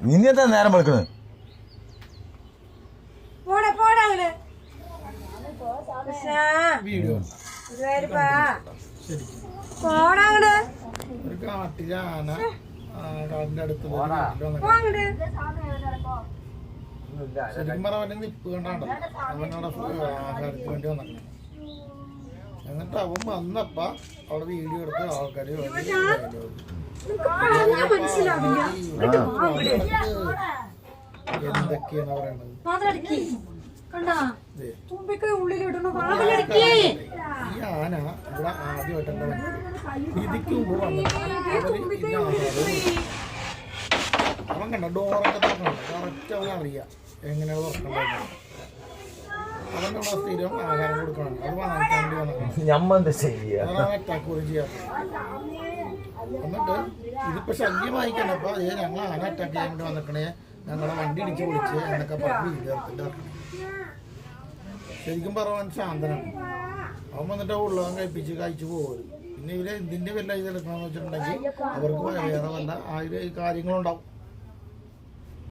നിന്നെന്താ നേരം വെളുക്കുന്നത്? ഒരു കാട്ടിലെ ആന കാടിന്റെ അടുത്ത് ശരിക്കും പറഞ്ഞ അവനെ നിപ്പ് കണ്ടാണ് അവനവിടെ ആഹാരത്തിന് വേണ്ടി വന്നിട്ടുണ്ട്. എന്നിട്ട് അവൻ വന്നപ്പ അവിടെ വീഡിയോ എടുത്ത് ആൾക്കാര് എന്തൊക്കെയാണ് പറയണത്. ഈ ആന ഇവിടെ ആദ്യമായിട്ടെന്താ ഇതിക്ക് മുമ്പ് വന്നിട്ട് അവൻ കണ്ട ഡോറൊക്കെ തുറക്കണം. കറക്റ്റ് അവൻ അറിയാം എങ്ങനെയാണ് തുറക്കേണ്ടത്. അവൻ്റെ അവിടെ സ്ഥിരം ആഹാരം കൊടുക്കണം. അത് വാങ്ങിക്കാൻ വേണ്ടി വന്നിട്ടുണ്ട്. അതാണ് അറ്റാക്ക് പോലും ചെയ്യാത്തത്. എന്നിട്ട് ഇതിപ്പോ ശല്യം വായിക്കണ്ടപ്പോ അതേ ഞങ്ങൾ ആന അറ്റാക്ക് ചെയ്യാൻ വേണ്ടി വന്നിക്കണേ, ഞങ്ങളെ വണ്ടി ഇടിച്ച് പൊളിച്ച് എന്നൊക്കെ പറഞ്ഞ് വിദ്യാർത്ഥിൻ്റെ ശരിക്കും പറയാൻ ശാന്തനാണ് അവൻ. വന്നിട്ട് ഉള്ളവൻ കഴിച്ചു പോകും. പിന്നെ ഇവര് എന്തിന്റെ വല്ല ഇതെടുക്കണമെന്ന് വെച്ചിട്ടുണ്ടെങ്കിൽ അവർക്ക് വേറെ വല്ല കാര്യങ്ങളുണ്ടാവും.